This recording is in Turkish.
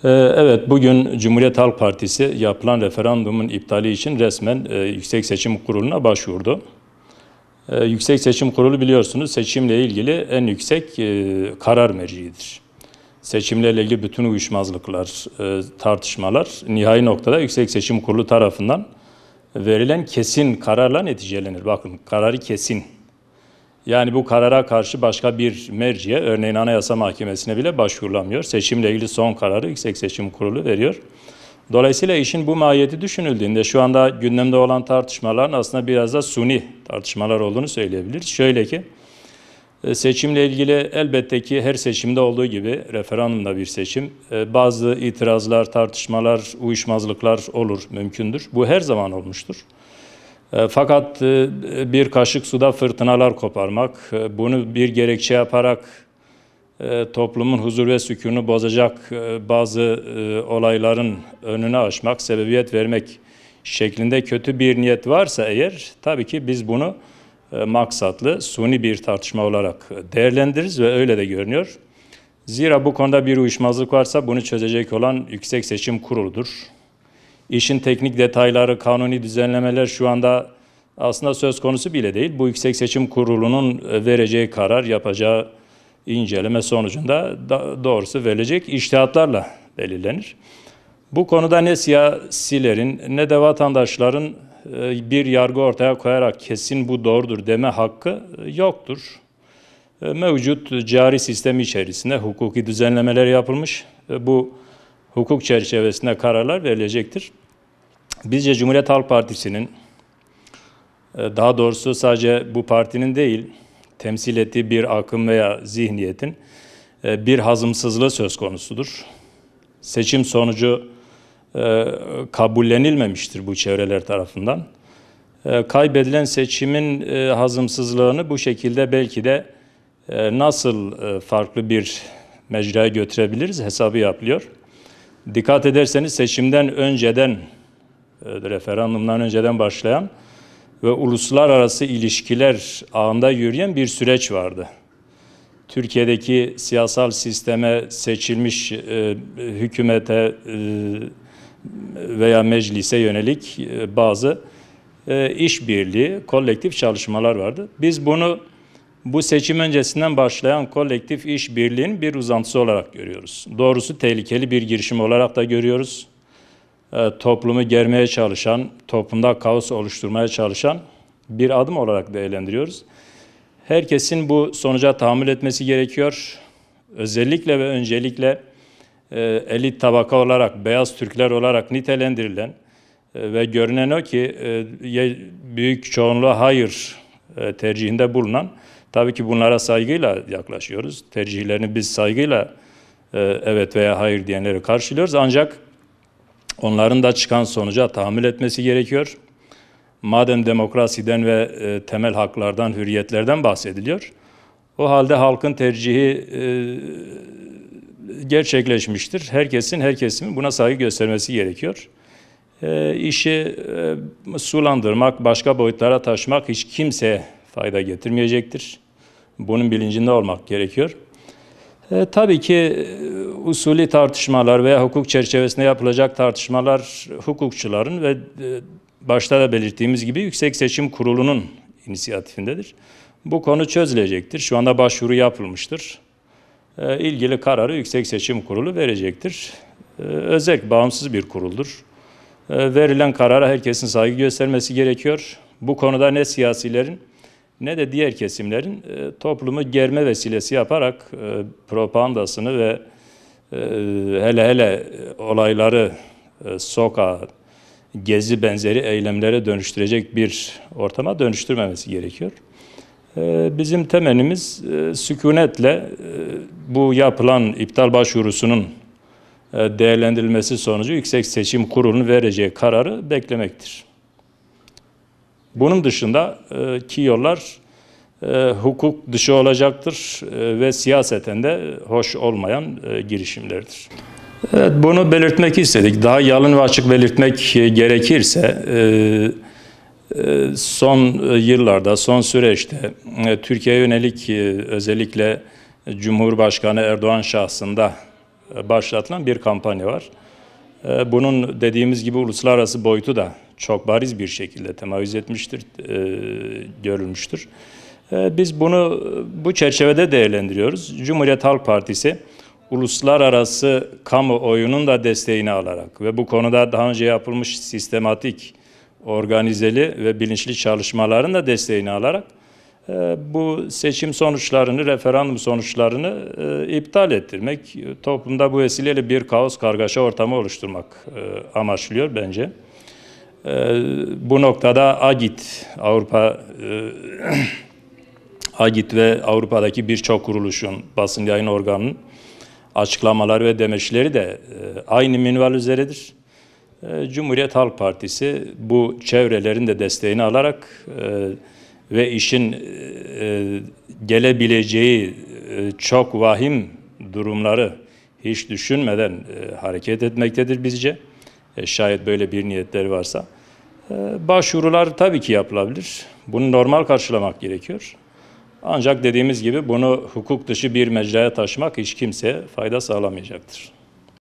Evet, bugün Cumhuriyet Halk Partisi yapılan referandumun iptali için resmen Yüksek Seçim Kurulu'na başvurdu. Yüksek Seçim Kurulu biliyorsunuz seçimle ilgili en yüksek karar merciidir. Seçimlerle ilgili bütün uyuşmazlıklar, tartışmalar nihai noktada Yüksek Seçim Kurulu tarafından verilen kesin kararla neticelenir. Bakın, kararı kesin. Yani bu karara karşı başka bir merciye, örneğin Anayasa Mahkemesi'ne bile başvurulamıyor. Seçimle ilgili son kararı Yüksek Seçim Kurulu veriyor. Dolayısıyla işin bu mahiyeti düşünüldüğünde şu anda gündemde olan tartışmaların aslında biraz da suni tartışmalar olduğunu söyleyebiliriz. Şöyle ki, seçimle ilgili elbette ki her seçimde olduğu gibi referandumda bir seçim, bazı itirazlar, tartışmalar, uyuşmazlıklar olur, mümkündür. Bu her zaman olmuştur. Fakat bir kaşık suda fırtınalar koparmak, bunu bir gerekçe yaparak toplumun huzur ve sükununu bozacak bazı olayların önüne açmak, sebebiyet vermek şeklinde kötü bir niyet varsa eğer, tabii ki biz bunu maksatlı, suni bir tartışma olarak değerlendiririz ve öyle de görünüyor. Zira bu konuda bir uyuşmazlık varsa bunu çözecek olan Yüksek Seçim Kurulu'dur. İşin teknik detayları, kanuni düzenlemeler şu anda aslında söz konusu bile değil. Bu Yüksek Seçim Kurulu'nun vereceği karar, yapacağı inceleme sonucunda doğrusu verilecek içtihatlarla belirlenir. Bu konuda ne siyasilerin ne de vatandaşların bir yargı ortaya koyarak kesin bu doğrudur deme hakkı yoktur. Mevcut cari sistem içerisinde hukuki düzenlemeler yapılmış. Bu hukuk çerçevesinde kararlar verilecektir. Bizce Cumhuriyet Halk Partisi'nin, daha doğrusu sadece bu partinin değil, temsil ettiği bir akım veya zihniyetin bir hazımsızlığı söz konusudur. Seçim sonucu kabullenilmemiştir bu çevreler tarafından. Kaybedilen seçimin hazımsızlığını bu şekilde belki de nasıl farklı bir mecraya götürebiliriz hesabı yapılıyor. Dikkat ederseniz seçimden önceden, referandumdan önceden başlayan ve uluslararası ilişkiler ağında yürüyen bir süreç vardı. Türkiye'deki siyasal sisteme, seçilmiş hükümete veya meclise yönelik bazı işbirliği, kolektif çalışmalar vardı. Biz bunu bu seçim öncesinden başlayan kolektif işbirliğinin bir uzantısı olarak görüyoruz. Doğrusu tehlikeli bir girişim olarak da görüyoruz. Toplumu germeye çalışan, toplumda kaos oluşturmaya çalışan bir adım olarak değerlendiriyoruz. Herkesin bu sonuca tahammül etmesi gerekiyor. Özellikle ve öncelikle elit tabaka olarak, beyaz Türkler olarak nitelendirilen ve görünen o ki büyük çoğunluğa hayır tercihinde bulunan, tabii ki bunlara saygıyla yaklaşıyoruz. Tercihlerini biz saygıyla evet veya hayır diyenleri karşılıyoruz. Ancak onların da çıkan sonuca tahammül etmesi gerekiyor. Madem demokrasiden ve temel haklardan, hürriyetlerden bahsediliyor, o halde halkın tercihi gerçekleşmiştir. Herkesin, her kesimin buna saygı göstermesi gerekiyor. İşi sulandırmak, başka boyutlara taşımak hiç kimseye fayda getirmeyecektir. Bunun bilincinde olmak gerekiyor. Tabii ki usulü tartışmalar veya hukuk çerçevesinde yapılacak tartışmalar hukukçuların ve başta da belirttiğimiz gibi Yüksek Seçim Kurulu'nun inisiyatifindedir. Bu konu çözülecektir. Şu anda başvuru yapılmıştır. İlgili kararı Yüksek Seçim Kurulu verecektir. Özel, bağımsız bir kuruldur. Verilen karara herkesin saygı göstermesi gerekiyor. Bu konuda ne siyasilerin ne de diğer kesimlerin toplumu germe vesilesi yaparak propagandasını ve hele olayları sokağa gezi benzeri eylemlere dönüştürecek bir ortama dönüştürmemesi gerekiyor. Bizim temennimiz sükunetle bu yapılan iptal başvurusunun değerlendirilmesi sonucu Yüksek Seçim Kurulu'nun vereceği kararı beklemektir. Bunun dışında ki yollar hukuk dışı olacaktır ve siyaseten de hoş olmayan girişimlerdir. Evet, bunu belirtmek istedik. Daha yalın ve açık belirtmek gerekirse son yıllarda, son süreçte Türkiye'ye yönelik özellikle Cumhurbaşkanı Erdoğan şahsında başlatılan bir kampanya var. Bunun dediğimiz gibi uluslararası boyutu da çok bariz bir şekilde temayüz etmiştir, görülmüştür. Biz bunu bu çerçevede değerlendiriyoruz. Cumhuriyet Halk Partisi uluslararası kamuoyunun da desteğini alarak ve bu konuda daha önce yapılmış sistematik, organizeli ve bilinçli çalışmaların da desteğini alarak bu seçim sonuçlarını, referandum sonuçlarını iptal ettirmek, toplumda bu vesileyle bir kaos, kargaşa ortamı oluşturmak amaçlıyor bence. Bu noktada AGİT ve Avrupa'daki birçok kuruluşun, basın yayın organının açıklamaları ve demeçleri de aynı minval üzeredir. Cumhuriyet Halk Partisi bu çevrelerin de desteğini alarak ve işin gelebileceği çok vahim durumları hiç düşünmeden hareket etmektedir bizce. Şayet böyle bir niyetleri varsa. Başvurular tabii ki yapılabilir. Bunu normal karşılamak gerekiyor. Ancak dediğimiz gibi bunu hukuk dışı bir mecraya taşımak hiç kimseye fayda sağlamayacaktır.